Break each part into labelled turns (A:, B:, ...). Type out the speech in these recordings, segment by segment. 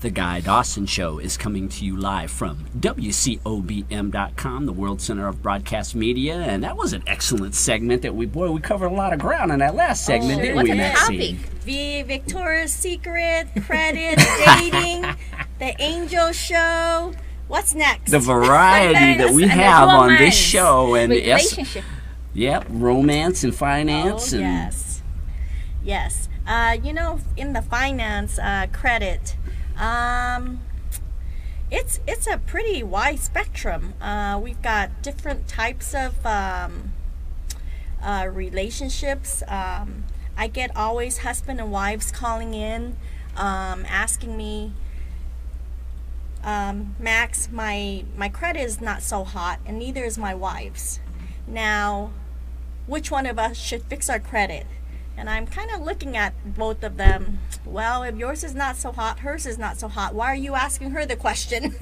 A: The Guy Dawson Show is coming to you live from WCOBM.com, the World Center of Broadcast Media, and that was an excellent segment that we covered a lot of ground in that last segment, didn't we, Maxine?
B: Victoria's Secret, credit, dating, the Angel Show. What's next?
A: The variety that we have on this show, and
C: relationship.
A: Yep, romance and finance.
B: Oh, yes. Yes. You know, in the finance, credit, it's a pretty wide spectrum. We've got different types of relationships. I get always husband and wives calling in, asking me, Max, my credit is not so hot, and neither is my wife's. Now, which one of us should fix our credit? And I'm kind of looking at both of them. Well, if yours is not so hot, hers is not so hot. Why are you asking her the question?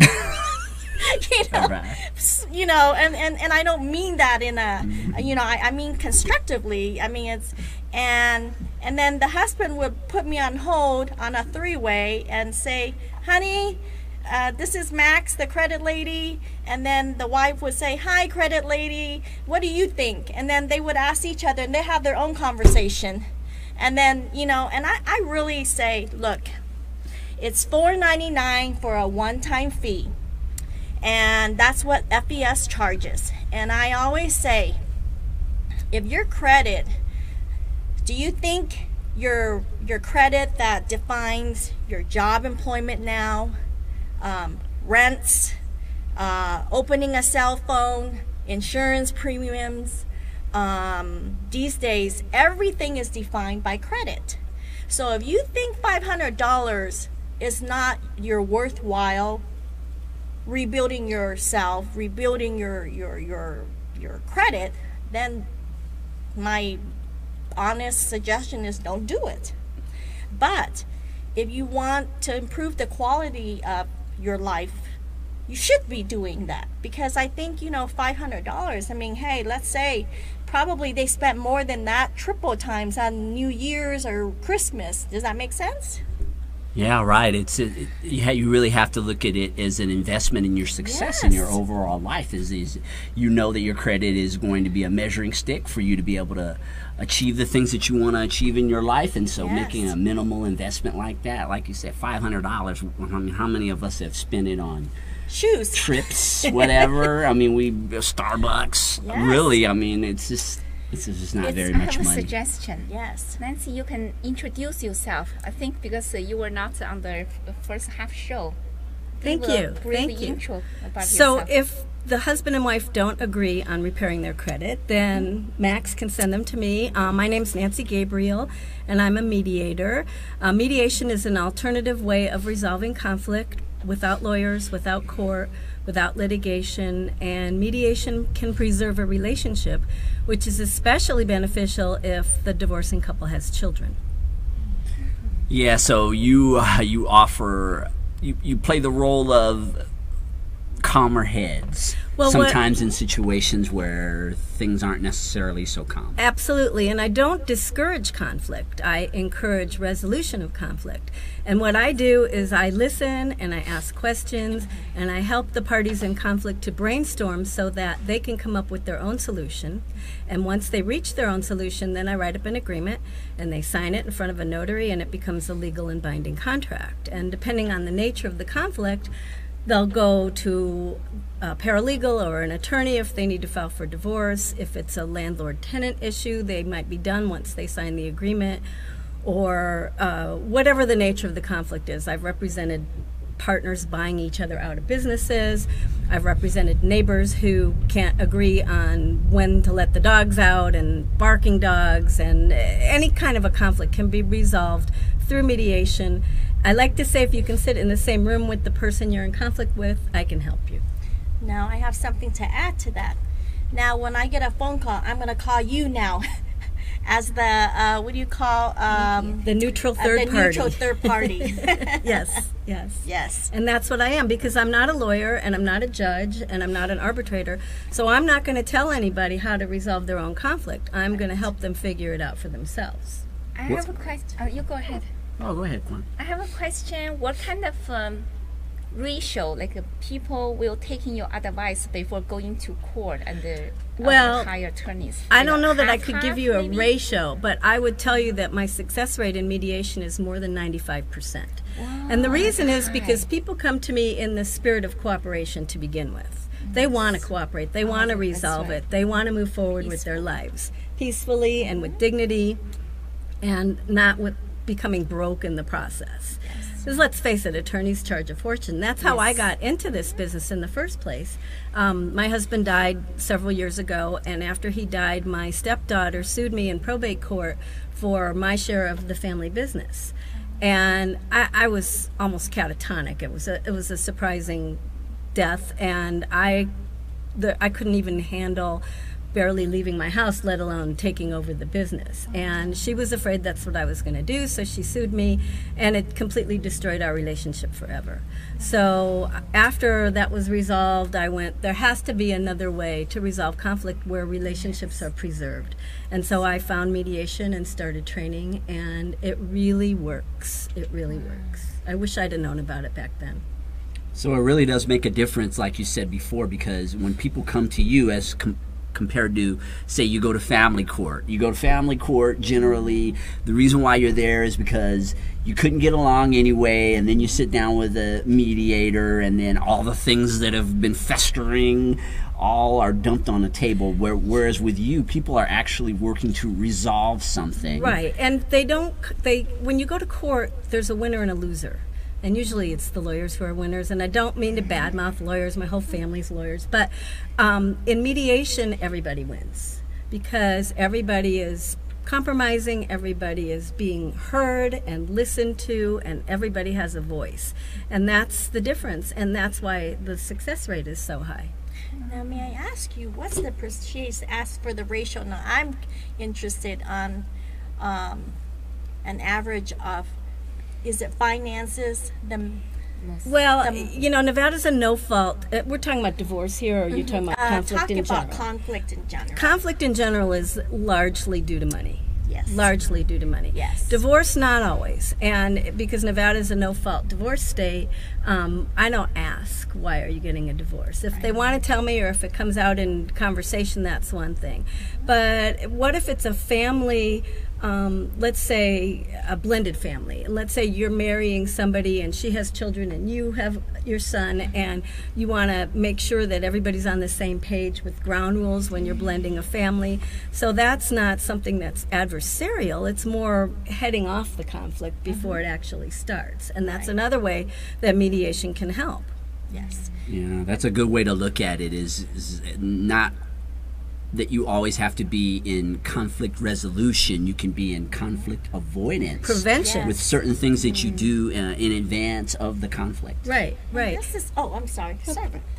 B: You know, and I don't mean that in a, you know, I mean constructively. I mean, it's, and then the husband would put me on hold on a three-way and say, honey, this is Max, the credit lady. And then the wife would say, hi, credit lady, what do you think? And then they would ask each other, and they have their own conversation. And then, you know, and I really say, look, it's $4.99 for a one-time fee. And that's what FES charges. And I always say, if your credit, do you think your credit that defines your job employment now, rents, opening a cell phone, insurance premiums, these days everything is defined by credit. So if you think $500 is not your worthwhile rebuilding yourself, rebuilding your credit, then my honest suggestion is don't do it. But if you want to improve the quality of your life, you should be doing that, because I think, you know, $500, I mean, hey, let's say probably they spent more than that triple times on New Year's or Christmas. Does that make sense?
A: Yeah, right. You really have to look at it as an investment in your success in your overall life. Is you know that your credit is going to be a measuring stick for you to be able to achieve the things that you want to achieve in your life, and so making a minimal investment like that, like you said, $500. I mean, how many of us have spent it on
B: shoes,
A: trips, whatever? I mean, Starbucks.
B: Yes.
A: Really, I mean, it's just not very much money.
C: I have a suggestion.
B: Yes.
C: Nancy, you can introduce yourself. I think because you were not on the first half show.
D: Thank you. Thank you.
C: Intro about
D: so
C: yourself.
D: if the husband and wife don't agree on repairing their credit, then Max can send them to me. My name's Nancy Gabriel, and I'm a mediator. Mediation is an alternative way of resolving conflict without lawyers, without court, without litigation, and mediation can preserve a relationship, which is especially beneficial if the divorcing couple has children.
A: Yeah, so you offer, you play the role of calmer heads, sometimes in situations where things aren't necessarily so calm.
D: Absolutely, and I don't discourage conflict. I encourage resolution of conflict. And what I do is I listen and I ask questions and I help the parties in conflict to brainstorm so that they can come up with their own solution. And once they reach their own solution, then I write up an agreement and they sign it in front of a notary, and it becomes a legal and binding contract. And depending on the nature of the conflict, they'll go to a paralegal or an attorney if they need to file for divorce. If it's a landlord-tenant issue, they might be done once they sign the agreement, or whatever the nature of the conflict is. I've represented partners buying each other out of businesses. I've represented neighbors who can't agree on when to let the dogs out, and barking dogs, and any kind of a conflict can be resolved through mediation. I like to say if you can sit in the same room with the person you're in conflict with, I can help you.
B: Now, I have something to add to that. Now, when I get a phone call, I'm going to call you now as the, what do you call?
D: The neutral third party.
B: The neutral third party.
D: Yes, yes.
B: Yes.
D: And that's what I am, because I'm not a lawyer, and I'm not a judge, and I'm not an arbitrator. So I'm not going to tell anybody how to resolve their own conflict. I'm going to help them figure it out for themselves.
C: I have a question. Oh, you go ahead.
A: Oh, go ahead, Kwan.
C: I have a question. What kind of ratio, like people will taking your advice before going to court and
D: Well,
C: hire attorneys?
D: I don't know that I could
C: Half,
D: give you a
C: maybe?
D: ratio, but I would tell you that my success rate in mediation is more than 95%. And the reason is because people come to me in the spirit of cooperation to begin with. They want to cooperate. They want to resolve
C: right.
D: it. They want to move forward with their lives peacefully and with dignity and not with becoming broke in the process. Because let's face it, attorneys charge a fortune. That's how I got into this business in the first place. My husband died several years ago, and after he died, my stepdaughter sued me in probate court for my share of the family business. And I was almost catatonic. It was a surprising death, and I couldn't even handle barely leaving my house, let alone taking over the business. And she was afraid that's what I was going to do, so she sued me, and it completely destroyed our relationship forever. So after that was resolved, I went, there has to be another way to resolve conflict where relationships are preserved. And so I found mediation and started training, and it really works. It really works. I wish I'd have known about it back then.
A: So it really does make a difference, like you said before, because when people come to you as compared to, say, you go to family court. You go to family court, generally, the reason why you're there is because you couldn't get along anyway, and then you sit down with a mediator, and then all the things that have been festering all are dumped on the table, whereas with you, people are actually working to resolve something.
D: Right, and when you go to court, there's a winner and a loser. And usually it's the lawyers who are winners. And I don't mean to badmouth lawyers. My whole family's lawyers. But in mediation, everybody wins. Because everybody is compromising, everybody is being heard and listened to, and everybody has a voice. And that's the difference. And that's why the success rate is so high.
B: Now, may I ask you, what's the she's asked for the ratio? Now, I'm interested on an average of, is it finances?
D: Well, you know, Nevada's a no-fault. We're talking about divorce here, or are you talking about conflict in general?
B: Conflict in general.
D: Conflict in general is largely due to money.
B: Yes.
D: Largely due to money.
B: Yes.
D: Divorce, not always. And because Nevada is a no-fault divorce state, I don't ask, why are you getting a divorce? If they want to tell me, or if it comes out in conversation, that's one thing. But what if it's a family, let's say a blended family. Let's say you're marrying somebody and she has children and you have your son, and you want to make sure that everybody's on the same page with ground rules when you're blending a family. So that's not something that's adversarial. It's more heading off the conflict before it actually starts. And that's another way that mediation can help.
B: Yes.
A: Yeah, that's a good way to look at it, is not that you always have to be in conflict resolution. You can be in conflict avoidance.
D: Prevention.
A: With certain things that you do in advance of the conflict.
D: Right, right.
B: This is, I'm sorry.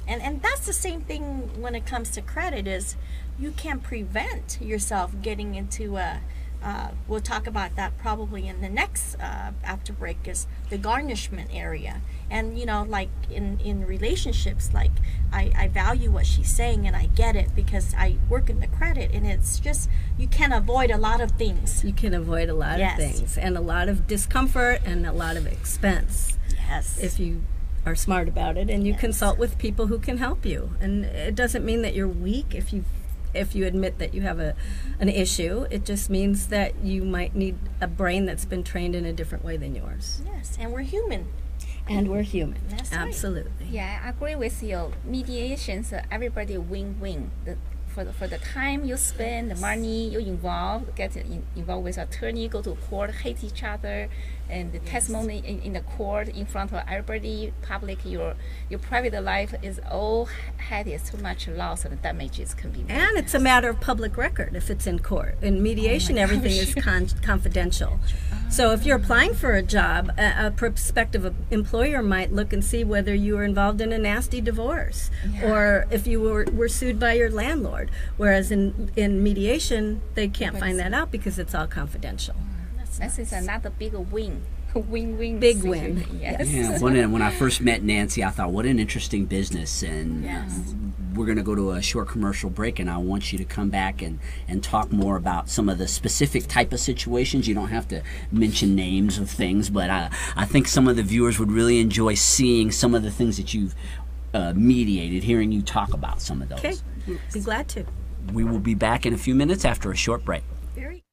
B: And that's the same thing when it comes to credit, is you can prevent yourself getting into we'll talk about that probably in the next after break, is the garnishment area. And you know, like in relationships, like I value what she's saying, and I get it because I work in the credit, and it's just, you can avoid a lot of things.
D: You can avoid a lot of things, and a lot of discomfort, and a lot of expense.
B: Yes.
D: If you are smart about it, and you consult with people who can help you. And it doesn't mean that you're weak if you admit that you have an issue. It just means that you might need a brain that's been trained in a different way than yours.
B: Yes, and we're human.
D: And we're human.
B: That's right.
D: Absolutely.
C: Yeah, I agree with you. Mediations, everybody win-win. For the time you spend, the money you involve, get involved with attorney, go to court, hate each other, and the testimony in the court in front of everybody, public, your private life is all had is too much loss, and damages can be made.
D: And it's a matter of public record if it's in court. In mediation, everything is confidential. So if you're applying for a job, a prospective employer might look and see whether you were involved in a nasty divorce, or if you were sued by your landlord. Whereas in mediation, they can't find that out because it's all confidential.
C: This is another big win Win-win.
D: Big
C: situation.
D: win.
C: Yes.
A: Yeah, when I first met Nancy, I thought, what an interesting business. And we're going to go to a short commercial break, and I want you to come back and talk more about some of the specific type of situations. You don't have to mention names of things, but I think some of the viewers would really enjoy seeing some of the things that you've mediated, hearing you talk about some of those.
D: Okay, be glad to.
A: We will be back in a few minutes after a short break.
D: Very